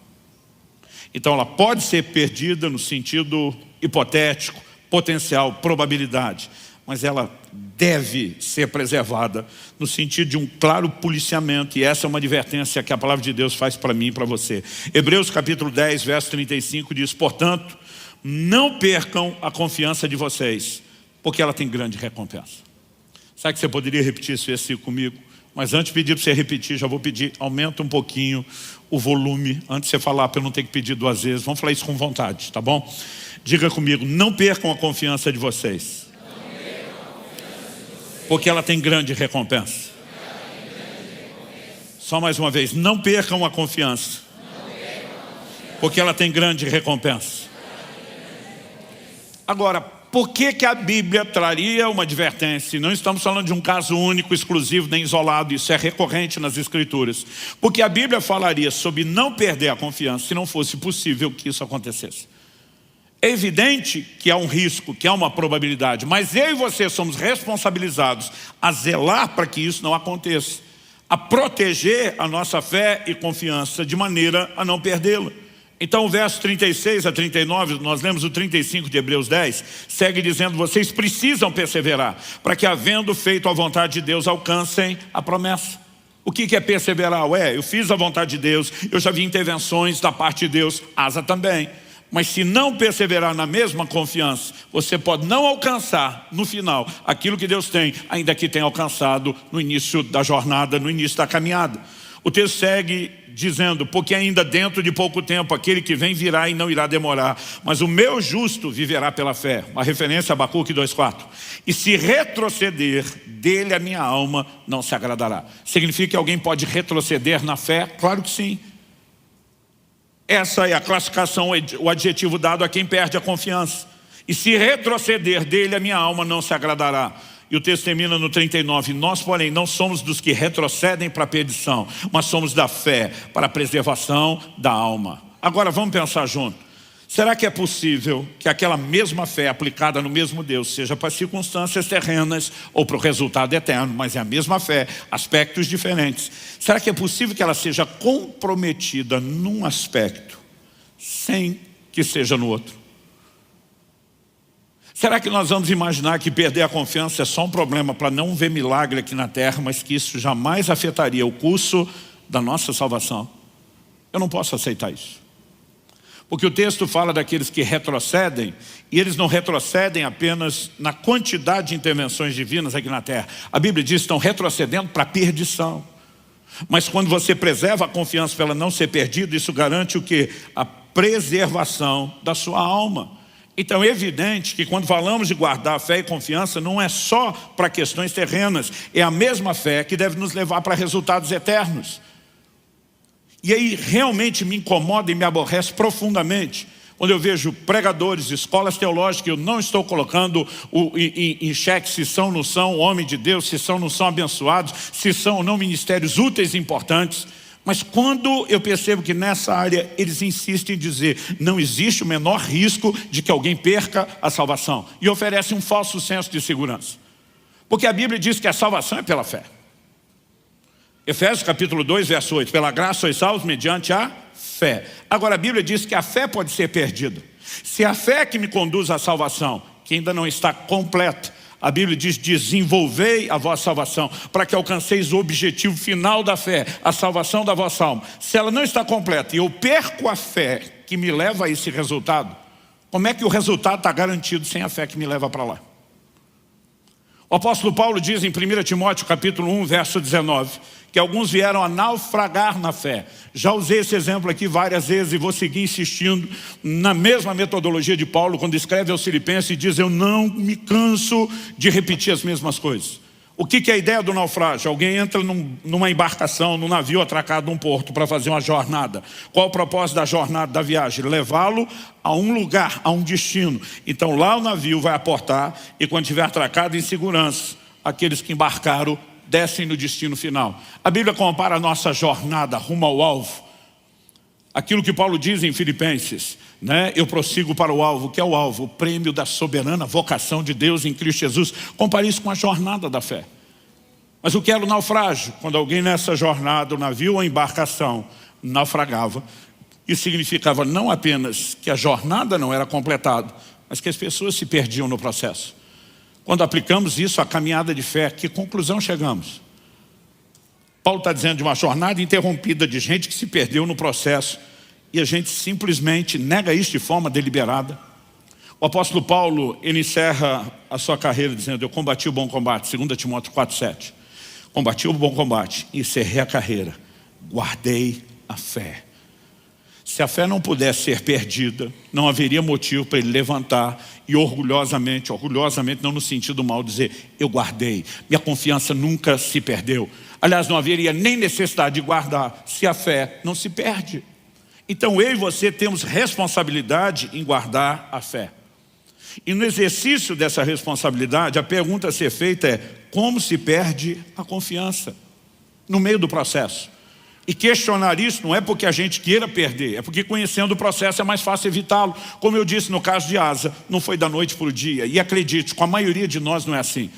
[SPEAKER 1] Então ela pode ser perdida no sentido hipotético, potencial, probabilidade, mas ela deve ser preservada no sentido de um claro policiamento, e essa é uma advertência que a palavra de Deus faz para mim e para você. Hebreus capítulo 10, verso 35 diz: portanto, não percam a confiança de vocês, porque ela tem grande recompensa. Sabe que você poderia repetir esse versículo comigo? Mas antes de pedir para você repetir, já vou pedir, aumenta um pouquinho o volume, antes de você falar, para eu não ter que pedir 2 vezes. Vamos falar isso com vontade, tá bom? Diga comigo, não percam a confiança de vocês, porque ela tem grande recompensa. Só mais uma vez, não percam a confiança, porque ela tem grande recompensa. Agora, por que a Bíblia traria uma advertência? Não estamos falando de um caso único, exclusivo, nem isolado. Isso é recorrente nas Escrituras. Porque a Bíblia falaria sobre não perder a confiança se não fosse possível que isso acontecesse. É evidente que há um risco, que há uma probabilidade, mas eu e você somos responsabilizados a zelar para que isso não aconteça, a proteger a nossa fé e confiança de maneira a não perdê-la. Então o verso 36 a 39, nós lemos o 35 de Hebreus 10, segue dizendo: vocês precisam perseverar, para que, havendo feito a vontade de Deus, alcancem a promessa. O que é perseverar? Eu fiz a vontade de Deus, eu já vi intervenções da parte de Deus, Asa também. Mas se não perseverar na mesma confiança, você pode não alcançar no final aquilo que Deus tem, ainda que tenha alcançado no início da jornada, no início da caminhada. O texto segue dizendo: porque ainda dentro de pouco tempo aquele que vem virá e não irá demorar, mas o meu justo viverá pela fé. Uma referência a Abacuque 2,4. E se retroceder, dele a minha alma não se agradará. Significa que alguém pode retroceder na fé? Claro que sim. Essa é a classificação, o adjetivo dado a quem perde a confiança. E se retroceder, dele a minha alma não se agradará. E o texto termina no 39. Nós, porém, não somos dos que retrocedem para a perdição, mas somos da fé para a preservação da alma. Agora vamos pensar junto. Será que é possível que aquela mesma fé aplicada no mesmo Deus seja para circunstâncias terrenas ou para o resultado eterno, mas é a mesma fé, aspectos diferentes? Será que é possível que ela seja comprometida num aspecto sem que seja no outro? Será que nós vamos imaginar que perder a confiança é só um problema para não ver milagre aqui na terra, mas que isso jamais afetaria o curso da nossa salvação? Eu não posso aceitar isso. Porque o texto fala daqueles que retrocedem, e eles não retrocedem apenas na quantidade de intervenções divinas aqui na terra. A Bíblia diz que estão retrocedendo para a perdição. Mas quando você preserva a confiança para ela não ser perdida, isso garante o quê? A preservação da sua alma. Então é evidente que quando falamos de guardar fé e confiança, não é só para questões terrenas, é a mesma fé que deve nos levar para resultados eternos. E aí realmente me incomoda e me aborrece profundamente quando eu vejo pregadores, escolas teológicas, eu não estou colocando em xeque se são ou não são homem de Deus, se são ou não são abençoados, se são ou não ministérios úteis e importantes. Mas quando eu percebo que nessa área eles insistem em dizer não existe o menor risco de que alguém perca a salvação, e oferecem um falso senso de segurança. Porque a Bíblia diz que a salvação é pela fé. Efésios capítulo 2, verso 8. Pela graça sois salvos mediante a fé. Agora a Bíblia diz que a fé pode ser perdida. Se a fé que me conduz à salvação, que ainda não está completa, a Bíblia diz: desenvolvei a vossa salvação, para que alcanceis o objetivo final da fé, a salvação da vossa alma. Se ela não está completa e eu perco a fé que me leva a esse resultado, como é que o resultado está garantido sem a fé que me leva para lá? O apóstolo Paulo diz em 1 Timóteo capítulo 1, verso 19, que alguns vieram a naufragar na fé. Já usei esse exemplo aqui várias vezes e vou seguir insistindo na mesma metodologia de Paulo, quando escreve aos Filipenses e diz: eu não me canso de repetir as mesmas coisas. O que é a ideia do naufrágio? Alguém entra numa embarcação, num navio atracado num porto para fazer uma jornada. Qual o propósito da jornada, da viagem? Levá-lo a um lugar, a um destino. Então lá o navio vai aportar e quando estiver atracado em segurança, aqueles que embarcaram descem no destino final. A Bíblia compara a nossa jornada rumo ao alvo. Aquilo que Paulo diz em Filipenses, né? Eu prossigo para o alvo. O que é o alvo? O prêmio da soberana vocação de Deus em Cristo Jesus. Compare isso com a jornada da fé. Mas o que era o naufrágio? Quando alguém nessa jornada, o navio ou a embarcação, naufragava, isso significava não apenas que a jornada não era completada, mas que as pessoas se perdiam no processo. Quando aplicamos isso à caminhada de fé, que conclusão chegamos? Paulo está dizendo de uma jornada interrompida de gente que se perdeu no processo, e a gente simplesmente nega isso de forma deliberada. O apóstolo Paulo, ele encerra a sua carreira dizendo: eu combati o bom combate, 2 Timóteo 4,7. Combati o bom combate, encerrei a carreira, guardei a fé. Se a fé não pudesse ser perdida, não haveria motivo para ele levantar e orgulhosamente não no sentido mal, dizer: eu guardei, minha confiança nunca se perdeu. Aliás, não haveria nem necessidade de guardar, se a fé não se perde. Então eu e você temos responsabilidade em guardar a fé. E no exercício dessa responsabilidade, a pergunta a ser feita é: como se perde a confiança no meio do processo? E questionar isso não é porque a gente queira perder, é porque conhecendo o processo é mais fácil evitá-lo. Como eu disse no caso de Asa, não foi da noite para o dia. E acredite, com a maioria de nós não é assim.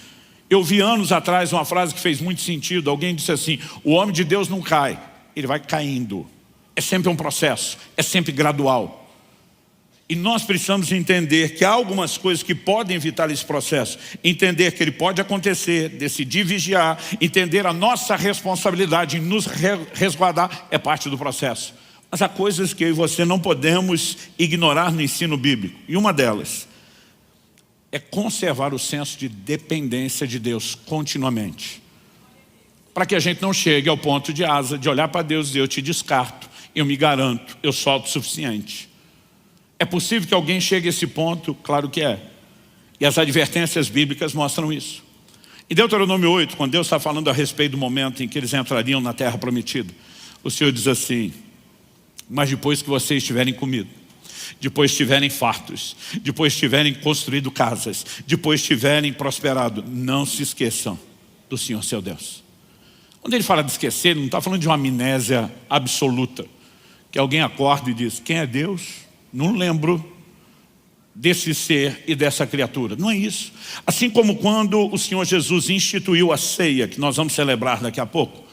[SPEAKER 1] Eu vi anos atrás uma frase que fez muito sentido. Alguém disse assim: o homem de Deus não cai, ele vai caindo. É sempre um processo, é sempre gradual. E nós precisamos entender que há algumas coisas que podem evitar esse processo. Entender que ele pode acontecer, decidir vigiar, entender a nossa responsabilidade em nos resguardar, é parte do processo. Mas há coisas que eu e você não podemos ignorar no ensino bíblico. E uma delas é conservar o senso de dependência de Deus continuamente. Para que a gente não chegue ao ponto de Asa, de olhar para Deus e dizer: eu te descarto, eu me garanto, eu sou autossuficiente. É possível que alguém chegue a esse ponto? Claro que é. E as advertências bíblicas mostram isso. Em Deuteronômio 8, quando Deus está falando a respeito do momento em que eles entrariam na terra prometida, o Senhor diz assim: mas depois que vocês tiverem comido, depois tiverem fartos, depois tiverem construído casas, depois tiverem prosperado, não se esqueçam do Senhor seu Deus. Quando ele fala de esquecer, ele não está falando de uma amnésia absoluta, que alguém acorda e diz: quem é Deus? Não lembro desse ser e dessa criatura. Não é isso. Assim como quando o Senhor Jesus instituiu a ceia, que nós vamos celebrar daqui a pouco,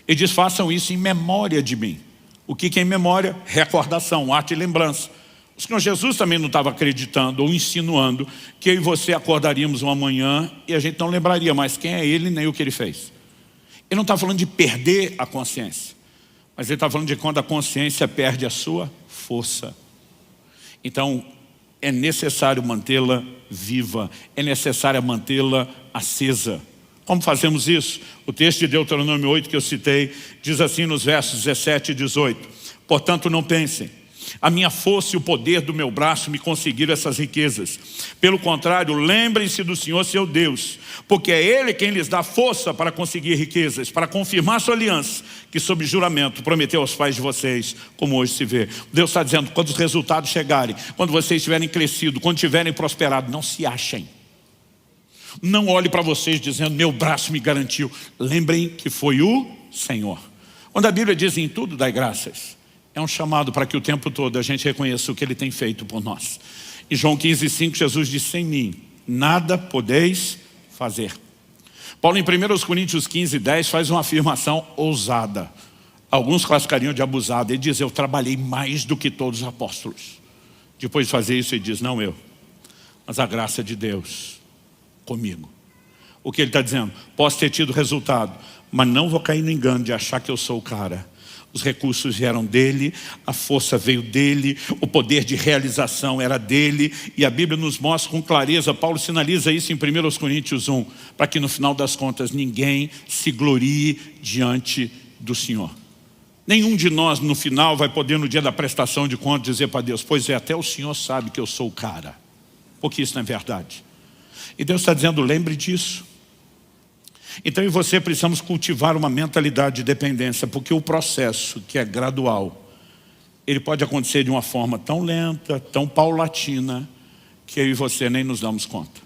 [SPEAKER 1] ele diz: façam isso em memória de mim. O que é em memória? Recordação, ato e lembrança. O Senhor Jesus também não estava acreditando ou insinuando que eu e você acordaríamos uma manhã e a gente não lembraria mais quem é Ele nem o que Ele fez. Ele não está falando de perder a consciência, mas Ele está falando de quando a consciência perde a sua força. Então, é necessário mantê-la viva, é necessário mantê-la acesa. Como fazemos isso? O texto de Deuteronômio 8 que eu citei, diz assim nos versos 17 e 18: portanto não pensem, a minha força e o poder do meu braço me conseguiram essas riquezas. Pelo contrário, lembrem-se do Senhor seu Deus, porque é Ele quem lhes dá força para conseguir riquezas, para confirmar sua aliança, que sob juramento prometeu aos pais de vocês, como hoje se vê. Deus está dizendo: quando os resultados chegarem, quando vocês tiverem crescido, quando tiverem prosperado, não se achem. Não olhe para vocês dizendo: meu braço me garantiu. Lembrem que foi o Senhor. Quando a Bíblia diz: em tudo dai graças, é um chamado para que o tempo todo a gente reconheça o que Ele tem feito por nós. Em João 15,5, Jesus disse: sem mim nada podeis fazer. Paulo em 1 Coríntios 15:10 faz uma afirmação ousada. Alguns classificariam de abusada. Ele diz: eu trabalhei mais do que todos os apóstolos. Depois de fazer isso, ele diz: não eu, mas a graça de Deus comigo. O que ele está dizendo? Posso ter tido resultado, mas não vou cair no engano de achar que eu sou o cara. Os recursos vieram dele, a força veio dele, o poder de realização era dele, e a Bíblia nos mostra com clareza, Paulo sinaliza isso em 1 Coríntios 1, para que no final das contas ninguém se glorie diante do Senhor. Nenhum de nós no final vai poder, no dia da prestação de contas, dizer para Deus: pois é, até o Senhor sabe que eu sou o cara, porque isso não é verdade. E Deus está dizendo: lembre disso. Então eu e você precisamos cultivar uma mentalidade de dependência, porque o processo, que é gradual, ele pode acontecer de uma forma tão lenta, tão paulatina, que eu e você nem nos damos conta.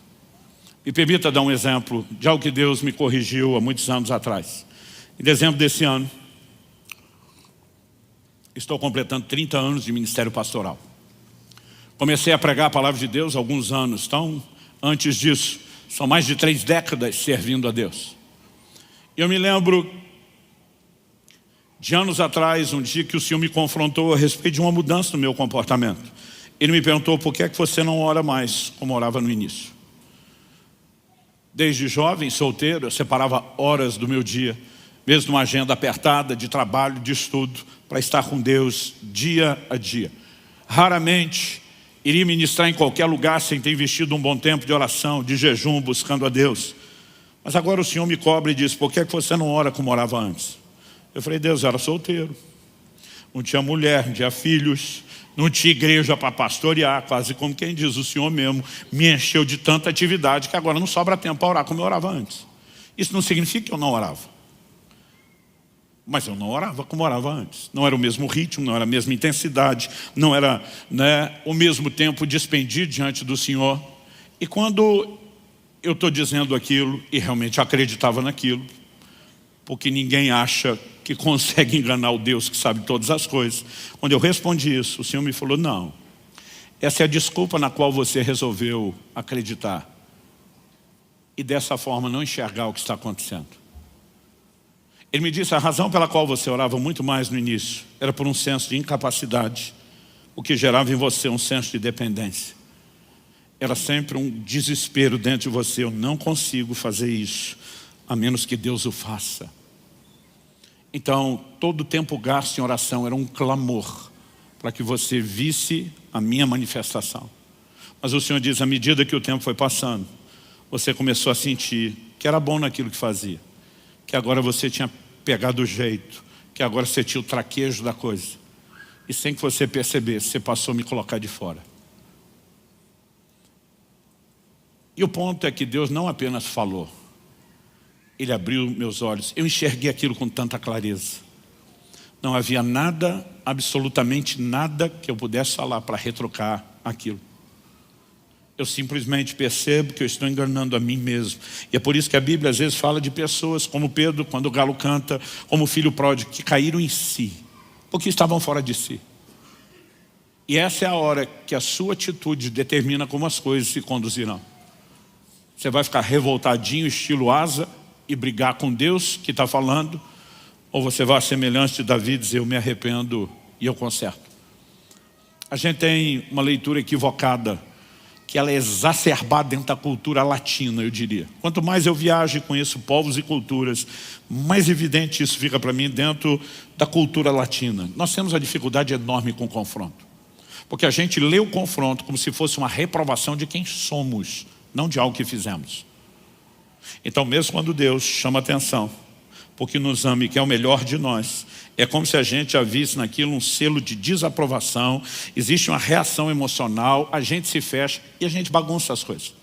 [SPEAKER 1] Me permita dar um exemplo de algo que Deus me corrigiu há muitos anos atrás. Em dezembro desse ano, estou completando 30 anos de ministério pastoral. Comecei a pregar a palavra de Deus há alguns anos, então antes disso, são mais de 3 décadas servindo a Deus. Eu me lembro de anos atrás, um dia que o Senhor me confrontou a respeito de uma mudança no meu comportamento. Ele me perguntou: por que é que você não ora mais como orava no início? Desde jovem, solteiro, eu separava horas do meu dia, mesmo numa agenda apertada de trabalho, de estudo, para estar com Deus dia a dia. Raramente iria ministrar em qualquer lugar sem ter investido um bom tempo de oração, de jejum, buscando a Deus. Mas agora o Senhor me cobra e diz, por que você não ora como orava antes? Eu falei, Deus, eu era solteiro, não tinha mulher, não tinha filhos, não tinha igreja para pastorear, quase como quem diz, o Senhor mesmo me encheu de tanta atividade que agora não sobra tempo para orar como eu orava antes. Isso não significa que eu não orava. Mas eu não orava como orava antes. Não era o mesmo ritmo, não era a mesma intensidade, não era, o mesmo tempo despendido diante do Senhor. E quando eu estou dizendo aquilo, e realmente acreditava naquilo, porque ninguém acha que consegue enganar o Deus que sabe todas as coisas. Quando eu respondi isso, o Senhor me falou, não, essa é a desculpa na qual você resolveu acreditar. E dessa forma não enxergar o que está acontecendo. Ele me disse, a razão pela qual você orava muito mais no início era por um senso de incapacidade, o que gerava em você um senso de dependência. Era sempre um desespero dentro de você, eu não consigo fazer isso, a menos que Deus o faça. Então, todo o tempo gasto em oração era um clamor, para que você visse a minha manifestação. Mas o Senhor diz, à medida que o tempo foi passando, você começou a sentir que era bom naquilo que fazia. Que agora você tinha pegado o jeito, que agora você tinha o traquejo da coisa. E sem que você percebesse, você passou a me colocar de fora. E o ponto é que Deus não apenas falou, Ele abriu meus olhos. Eu enxerguei aquilo com tanta clareza. Não havia nada, absolutamente nada que eu pudesse falar para retrocar aquilo. Eu simplesmente percebo que eu estou enganando a mim mesmo. E é por isso que a Bíblia às vezes fala de pessoas como Pedro, quando o galo canta, como o filho pródigo, que caíram em si, porque estavam fora de si. E essa é a hora que a sua atitude determina como as coisas se conduzirão. Você vai ficar revoltadinho, estilo asa, e brigar com Deus que está falando, ou você vai à semelhança de Davi dizer, eu me arrependo e eu conserto. A gente tem uma leitura equivocada, que ela é exacerbada dentro da cultura latina, eu diria. Quanto mais eu viajo e conheço povos e culturas, mais evidente isso fica para mim dentro da cultura latina. Nós temos uma dificuldade enorme com o confronto. Porque a gente lê o confronto como se fosse uma reprovação de quem somos, não de algo que fizemos. Então mesmo quando Deus chama atenção, porque nos ama e quer o melhor de nós, é como se a gente já visse naquilo um selo de desaprovação, existe uma reação emocional, a gente se fecha e a gente bagunça as coisas.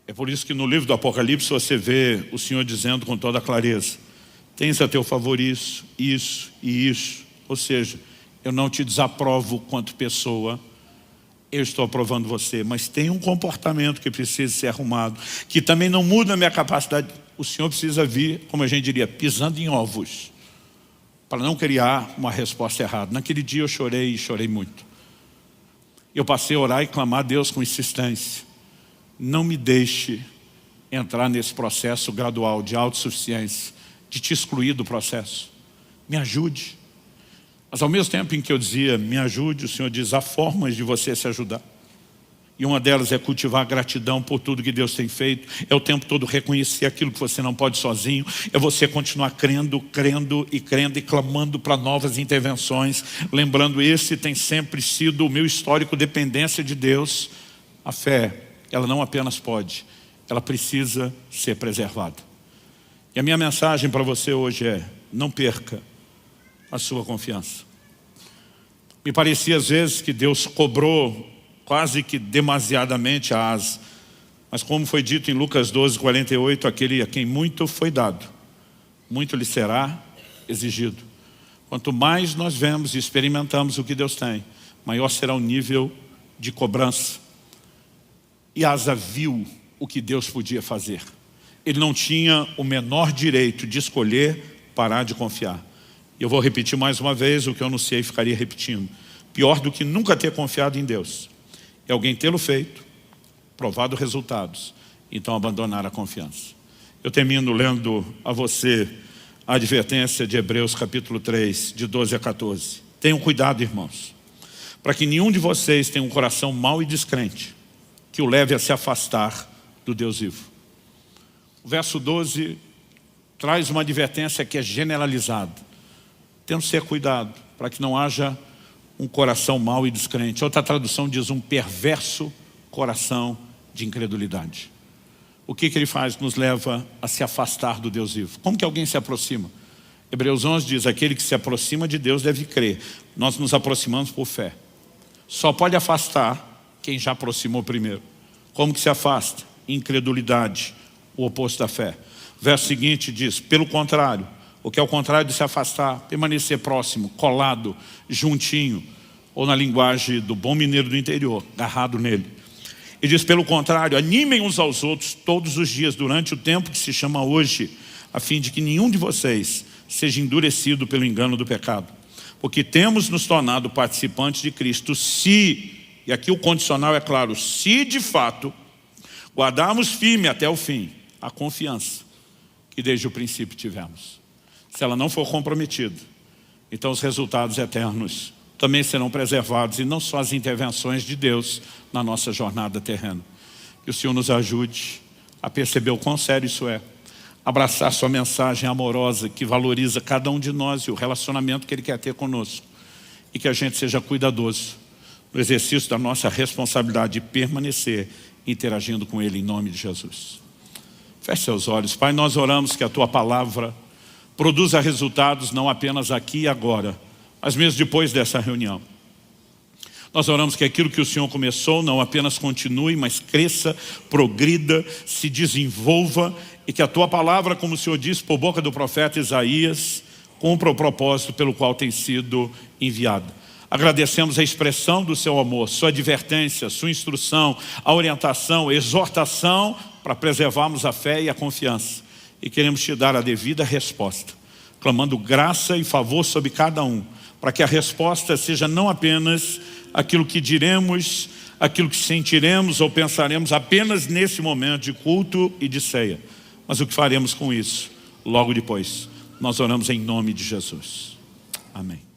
[SPEAKER 1] É por isso que no livro do Apocalipse você vê o Senhor dizendo com toda clareza, tens a teu favor isso, isso e isso. Ou seja, eu não te desaprovo quanto pessoa, eu estou aprovando você, mas tem um comportamento que precisa ser arrumado, que também não muda a minha capacidade. O Senhor precisa vir, como a gente diria, pisando em ovos, para não criar uma resposta errada. Naquele dia eu chorei e chorei muito. Eu passei a orar e clamar a Deus com insistência. Não me deixe entrar nesse processo gradual de autossuficiência, de te excluir do processo. Me ajude. Mas ao mesmo tempo em que eu dizia, me ajude, o Senhor diz, há formas de você se ajudar. E uma delas é cultivar gratidão por tudo que Deus tem feito. É o tempo todo reconhecer aquilo que você não pode sozinho. É você continuar crendo e clamando para novas intervenções. Lembrando, esse tem sempre sido o meu histórico dependência de Deus. A fé, ela não apenas pode, ela precisa ser preservada. E a minha mensagem para você hoje é, não perca a sua confiança. Me parecia às vezes que Deus cobrou quase que demasiadamente a Asa. Mas como foi dito em Lucas 12:48, aquele a quem muito foi dado, muito lhe será exigido. Quanto mais nós vemos e experimentamos o que Deus tem, maior será o nível de cobrança. E Asa viu o que Deus podia fazer. Ele não tinha o menor direito de escolher parar de confiar. Eu vou repetir mais uma vez o que eu anunciei e ficaria repetindo. Pior do que nunca ter confiado em Deus é alguém tê-lo feito, provado resultados, então abandonar a confiança. Eu termino lendo a você a advertência de Hebreus capítulo 3, de 12 a 14. Tenham cuidado, irmãos, para que nenhum de vocês tenha um coração mau e descrente, que o leve a se afastar do Deus vivo. O verso 12 traz uma advertência que é generalizada. Temos que ter cuidado para que não haja um coração mau e descrente. Outra tradução diz um perverso coração de incredulidade. O que ele faz? Nos leva a se afastar do Deus vivo. Como que alguém se aproxima? Hebreus 11 diz, aquele que se aproxima de Deus deve crer. Nós nos aproximamos por fé. Só pode afastar quem já aproximou primeiro. Como que se afasta? Incredulidade, o oposto da fé. Verso seguinte diz, pelo contrário, o que é o contrário de se afastar, permanecer próximo, colado, juntinho, ou na linguagem do bom mineiro do interior, agarrado nele. E diz, pelo contrário, animem uns aos outros todos os dias, durante o tempo que se chama hoje, a fim de que nenhum de vocês seja endurecido pelo engano do pecado. Porque temos nos tornado participantes de Cristo, se, e aqui o condicional é claro, se de fato guardarmos firme até o fim a confiança que desde o princípio tivemos. Se ela não for comprometida, então os resultados eternos também serão preservados, e não só as intervenções de Deus na nossa jornada terrena. Que o Senhor nos ajude a perceber o quão sério isso é, abraçar sua mensagem amorosa que valoriza cada um de nós e o relacionamento que Ele quer ter conosco, e que a gente seja cuidadoso no exercício da nossa responsabilidade de permanecer interagindo com Ele em nome de Jesus. Feche seus olhos. Pai, nós oramos que a Tua palavra produza resultados não apenas aqui e agora, mas mesmo depois dessa reunião. Nós oramos que aquilo que o Senhor começou não apenas continue, mas cresça, progrida, se desenvolva, e que a Tua palavra, como o Senhor disse por boca do profeta Isaías, cumpra o propósito pelo qual tem sido enviado. Agradecemos a expressão do Seu amor, Sua advertência, Sua instrução, a orientação, a exortação para preservarmos a fé e a confiança. E queremos Te dar a devida resposta, clamando graça e favor sobre cada um, para que a resposta seja não apenas aquilo que diremos, aquilo que sentiremos ou pensaremos apenas nesse momento de culto e de ceia, mas o que faremos com isso logo depois. Nós oramos em nome de Jesus. Amém.